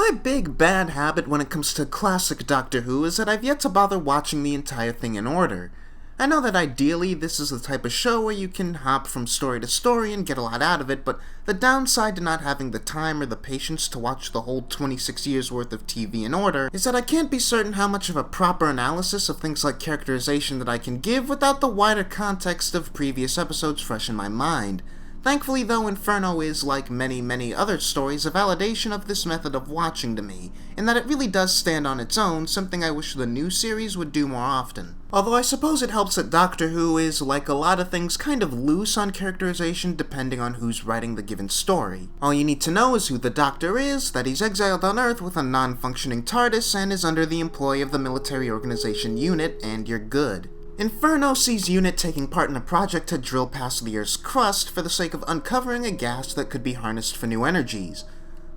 My big bad habit when it comes to classic Doctor Who is that I've yet to bother watching the entire thing in order. I know that ideally this is the type of show where you can hop from story to story and get a lot out of it, but the downside to not having the time or the patience to watch the whole 26 years worth of TV in order is that I can't be certain how much of a proper analysis of things like characterization that I can give without the wider context of previous episodes fresh in my mind. Thankfully though, Inferno is, like many other stories, a validation of this method of watching to me, in that it really does stand on its own, something I wish the new series would do more often. Although I suppose it helps that Doctor Who is, like a lot of things, kind of loose on characterization depending on who's writing the given story. All you need to know is who the Doctor is, that he's exiled on Earth with a non-functioning TARDIS, and is under the employ of the military organization UNIT, and you're good. Inferno sees UNIT taking part in a project to drill past the Earth's crust for the sake of uncovering a gas that could be harnessed for new energies.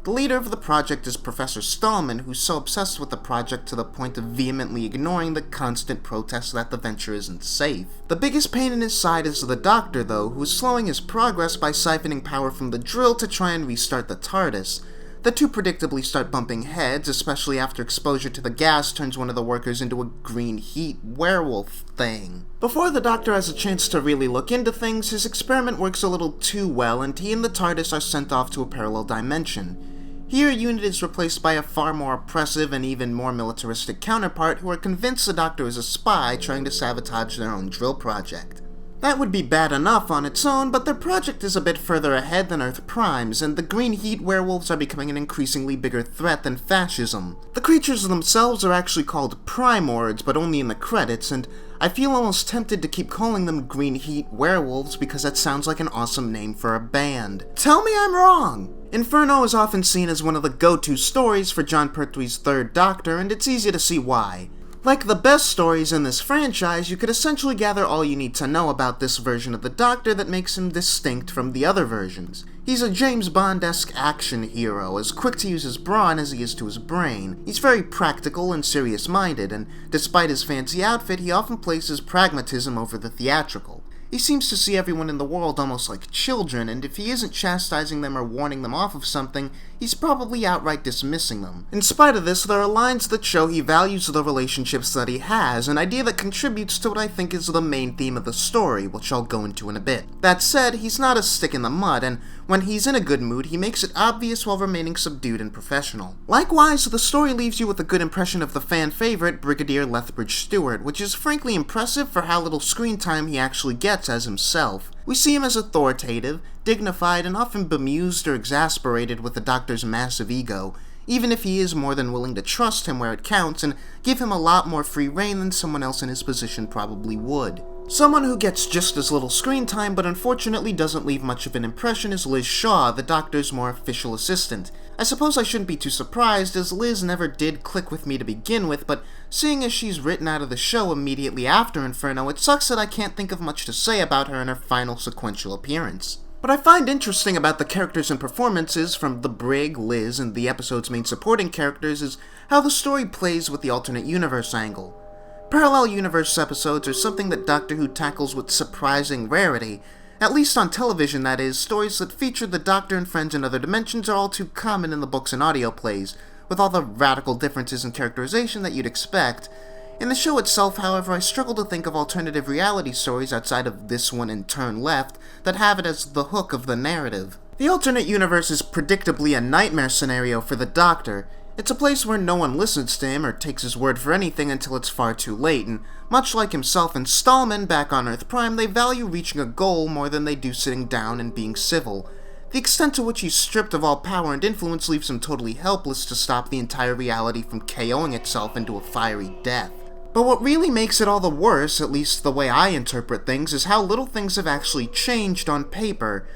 The leader of the project is Professor Stallman, who's so obsessed with the project to the point of vehemently ignoring the constant protests that the venture isn't safe. The biggest pain in his side is the Doctor, though, who is slowing his progress by siphoning power from the drill to try and restart the TARDIS. The two predictably start bumping heads, especially after exposure to the gas turns one of the workers into a green heat werewolf thing. Before the Doctor has a chance to really look into things, his experiment works a little too well, and he and the TARDIS are sent off to a parallel dimension. Here, UNIT is replaced by a far more oppressive and even more militaristic counterpart who are convinced the Doctor is a spy trying to sabotage their own drill project. That would be bad enough on its own, but their project is a bit further ahead than Earth Prime's, and the green heat werewolves are becoming an increasingly bigger threat than fascism. The creatures themselves are actually called Primords, but only in the credits, and I feel almost tempted to keep calling them green heat werewolves because that sounds like an awesome name for a band. Tell me I'm wrong! Inferno is often seen as one of the go-to stories for Jon Pertwee's third Doctor, and it's easy to see why. Like the best stories in this franchise, you could essentially gather all you need to know about this version of the Doctor that makes him distinct from the other versions. He's a James Bond-esque action hero, as quick to use his brawn as he is to his brain. He's very practical and serious-minded, and despite his fancy outfit, he often places pragmatism over the theatrical. He seems to see everyone in the world almost like children, and if he isn't chastising them or warning them off of something, he's probably outright dismissing them. In spite of this, there are lines that show he values the relationships that he has, an idea that contributes to what I think is the main theme of the story, which I'll go into in a bit. That said, he's not a stick in the mud, and when he's in a good mood, he makes it obvious while remaining subdued and professional. Likewise, the story leaves you with a good impression of the fan favorite, Brigadier Lethbridge Stewart, which is frankly impressive for how little screen time he actually gets as himself. We see him as authoritative, dignified, and often bemused or exasperated with the Doctor's massive ego, even if he is more than willing to trust him where it counts and give him a lot more free rein than someone else in his position probably would. Someone who gets just as little screen time but unfortunately doesn't leave much of an impression is Liz Shaw, the Doctor's more official assistant. I suppose I shouldn't be too surprised, as Liz never did click with me to begin with, but seeing as she's written out of the show immediately after Inferno, it sucks that I can't think of much to say about her in her final sequential appearance. What I find interesting about the characters and performances from the Brig, Liz, and the episode's main supporting characters is how the story plays with the alternate universe angle. Parallel universe episodes are something that Doctor Who tackles with surprising rarity. At least on television, that is. Stories that feature the Doctor and friends in other dimensions are all too common in the books and audio plays, with all the radical differences in characterization that you'd expect. In the show itself, however, I struggle to think of alternative reality stories outside of this one and Turn Left that have it as the hook of the narrative. The alternate universe is predictably a nightmare scenario for the Doctor. It's a place where no one listens to him or takes his word for anything until it's far too late, and much like himself and Stallman back on Earth Prime, they value reaching a goal more than they do sitting down and being civil. The extent to which he's stripped of all power and influence leaves him totally helpless to stop the entire reality from KOing itself into a fiery death. But what really makes it all the worse, at least the way I interpret things, is how little things have actually changed on paper.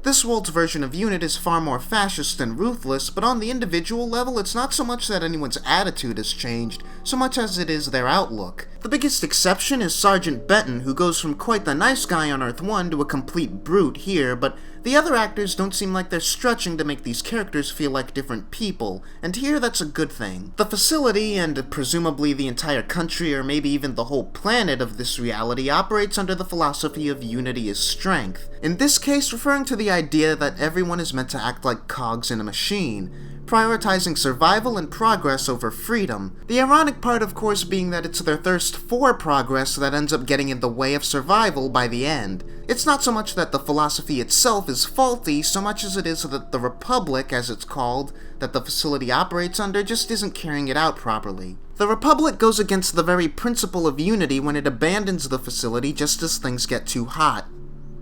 This world's version of UNIT is far more fascist and ruthless, but on the individual level, it's not so much that anyone's attitude has changed, so much as it is their outlook. The biggest exception is Sergeant Benton, who goes from quite the nice guy on Earth 1 to a complete brute here, but the other actors don't seem like they're stretching to make these characters feel like different people, and here that's a good thing. The facility, and presumably the entire country or maybe even the whole planet of this reality, operates under the philosophy of unity is strength. In this case, referring to the idea that everyone is meant to act like cogs in a machine. prioritizing survival and progress over freedom. The ironic part, of course, being that it's their thirst for progress that ends up getting in the way of survival by the end. It's not so much that the philosophy itself is faulty, so much as it is that the Republic, as it's called, that the facility operates under, just isn't carrying it out properly. The Republic goes against the very principle of unity when it abandons the facility just as things get too hot.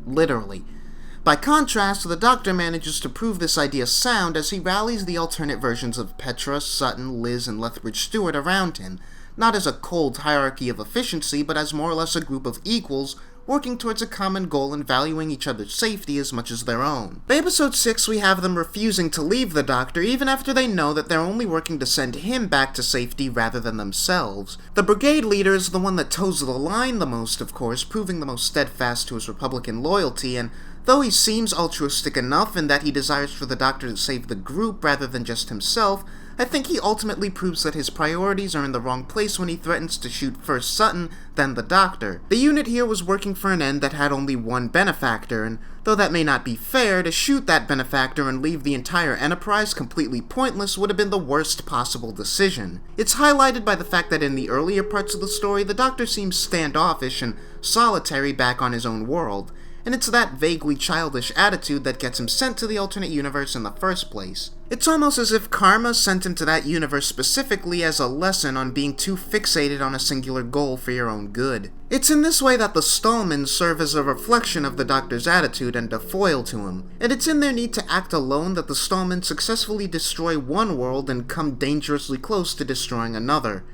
Literally. By contrast, the Doctor manages to prove this idea sound as he rallies the alternate versions of Petra, Sutton, Liz, and Lethbridge Stewart around him, not as a cold hierarchy of efficiency, but as more or less a group of equals working towards a common goal and valuing each other's safety as much as their own. By episode 6, we have them refusing to leave the Doctor even after they know that they're only working to send him back to safety rather than themselves. The brigade leader is the one that toes the line the most, of course, proving the most steadfast to his Republican loyalty, and though he seems altruistic enough in that he desires for the Doctor to save the group rather than just himself, I think he ultimately proves that his priorities are in the wrong place when he threatens to shoot first Sutton, then the Doctor. The unit here was working for an end that had only one benefactor, and though that may not be fair, to shoot that benefactor and leave the entire Enterprise completely pointless would have been the worst possible decision. It's highlighted by the fact that in the earlier parts of the story, the Doctor seems standoffish and solitary back on his own world, and it's that vaguely childish attitude that gets him sent to the alternate universe in the first place. It's almost as if karma sent him to that universe specifically as a lesson on being too fixated on a singular goal for your own good. It's in this way that the Stallmans serve as a reflection of the Doctor's attitude and a foil to him, and it's in their need to act alone that the Stallmans successfully destroy one world and come dangerously close to destroying another.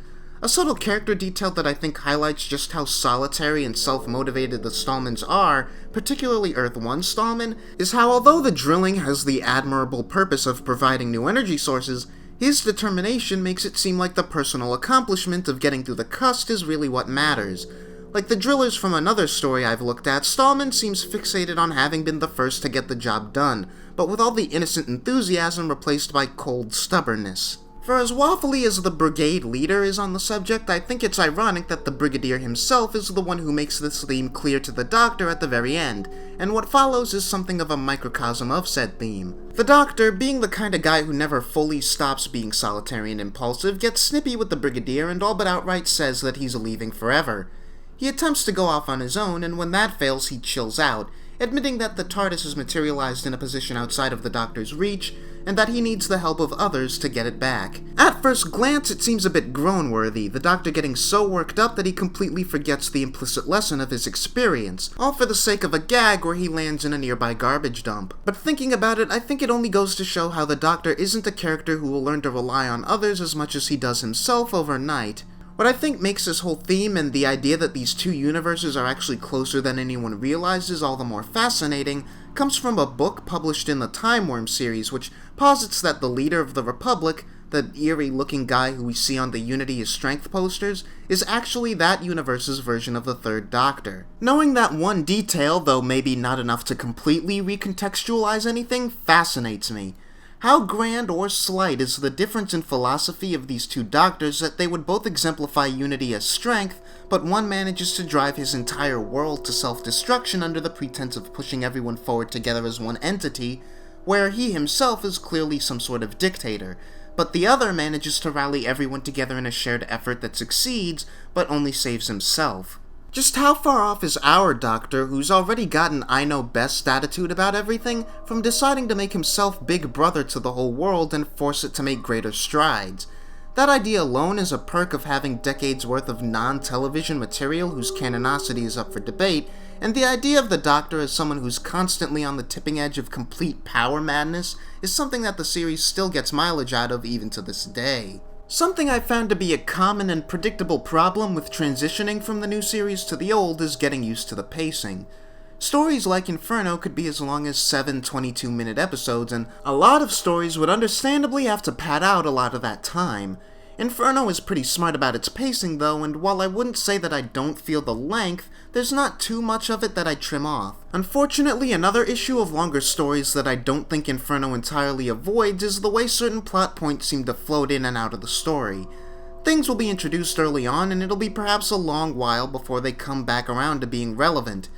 A subtle character detail that I think highlights just how solitary and self-motivated the Stallmans are, particularly Earth-1 Stallman, is how although the drilling has the admirable purpose of providing new energy sources, his determination makes it seem like the personal accomplishment of getting through the crust is really what matters. Like the drillers from another story I've looked at, Stallman seems fixated on having been the first to get the job done, but with all the innocent enthusiasm replaced by cold stubbornness. For as waffly as the brigade leader is on the subject, I think it's ironic that the brigadier himself is the one who makes this theme clear to the Doctor at the very end, and what follows is something of a microcosm of said theme. The Doctor, being the kind of guy who never fully stops being solitary and impulsive, gets snippy with the brigadier and all but outright says that he's leaving forever. He attempts to go off on his own, and when that fails, he chills out, admitting that the TARDIS is materialized in a position outside of the Doctor's reach, and that he needs the help of others to get it back. At first glance, it seems a bit groan-worthy, the Doctor getting so worked up that he completely forgets the implicit lesson of his experience, all for the sake of a gag where he lands in a nearby garbage dump. But thinking about it, I think it only goes to show how the Doctor isn't a character who will learn to rely on others as much as he does himself overnight. What I think makes this whole theme and the idea that these two universes are actually closer than anyone realizes all the more fascinating comes from a book published in the Time Worm series, which posits that the leader of the Republic, the eerie-looking guy who we see on the Unity is Strength posters, is actually that universe's version of the Third Doctor. Knowing that one detail, though maybe not enough to completely recontextualize anything, fascinates me. How grand or slight is the difference in philosophy of these two Doctors that they would both exemplify unity as strength, but one manages to drive his entire world to self-destruction under the pretense of pushing everyone forward together as one entity, where he himself is clearly some sort of dictator, but the other manages to rally everyone together in a shared effort that succeeds, but only saves himself. Just how far off is our Doctor, who's already got an I know best attitude about everything, from deciding to make himself big brother to the whole world and force it to make greater strides? That idea alone is a perk of having decades worth of non-television material whose canonicity is up for debate, and the idea of the Doctor as someone who's constantly on the tipping edge of complete power madness is something that the series still gets mileage out of even to this day. Something I've found to be a common and predictable problem with transitioning from the new series to the old is getting used to the pacing. Stories like Inferno could be as long as 7 22-minute episodes, and a lot of stories would understandably have to pad out a lot of that time. Inferno is pretty smart about its pacing though, and while I wouldn't say that I don't feel the length, there's not too much of it that I trim off. Unfortunately, another issue of longer stories that I don't think Inferno entirely avoids is the way certain plot points seem to float in and out of the story. Things will be introduced early on, and it'll be perhaps a long while before they come back around to being relevant.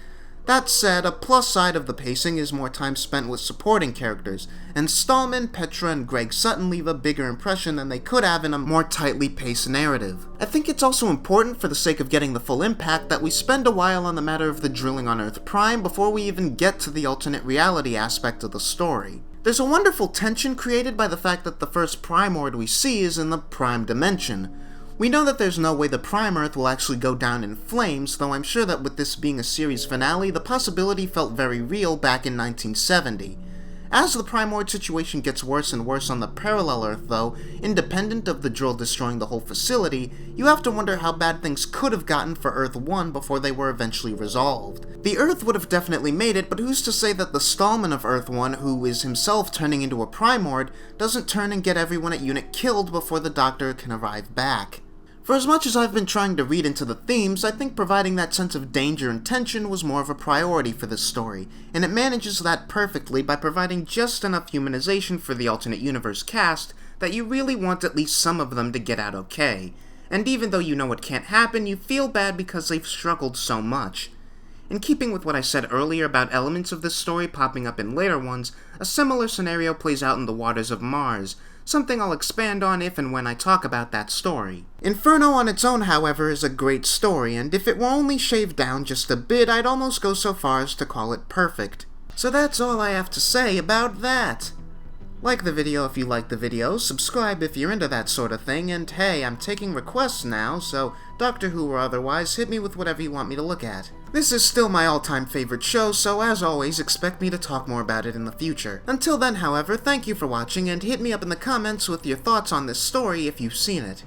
That said, a plus side of the pacing is more time spent with supporting characters, and Stallman, Petra, and Greg Sutton leave a bigger impression than they could have in a more tightly paced narrative. I think it's also important, for the sake of getting the full impact, that we spend a while on the matter of the drilling on Earth Prime before we even get to the alternate reality aspect of the story. There's a wonderful tension created by the fact that the first Prime Ord we see is in the Prime Dimension. We know that there's no way the Prime Earth will actually go down in flames, though I'm sure that with this being a series finale, the possibility felt very real back in 1970. As the Prime Ord situation gets worse and worse on the parallel Earth though, independent of the drill destroying the whole facility, you have to wonder how bad things could have gotten for Earth 1 before they were eventually resolved. The Earth would have definitely made it, but who's to say that the Stallman of Earth 1, who is himself turning into a Prime Ord, doesn't turn and get everyone at Unit killed before the Doctor can arrive back? For as much as I've been trying to read into the themes, I think providing that sense of danger and tension was more of a priority for this story, and it manages that perfectly by providing just enough humanization for the alternate universe cast that you really want at least some of them to get out okay. And even though you know it can't happen, you feel bad because they've struggled so much. In keeping with what I said earlier about elements of this story popping up in later ones, a similar scenario plays out in the waters of Mars, something I'll expand on if and when I talk about that story. Inferno on its own, however, is a great story, and if it were only shaved down just a bit, I'd almost go so far as to call it perfect. So that's all I have to say about that. Like the video if you like the video, subscribe if you're into that sort of thing, and hey, I'm taking requests now, so Doctor Who or otherwise, hit me with whatever you want me to look at. This is still my all-time favorite show, so as always, expect me to talk more about it in the future. Until then, however, thank you for watching, and hit me up in the comments with your thoughts on this story if you've seen it.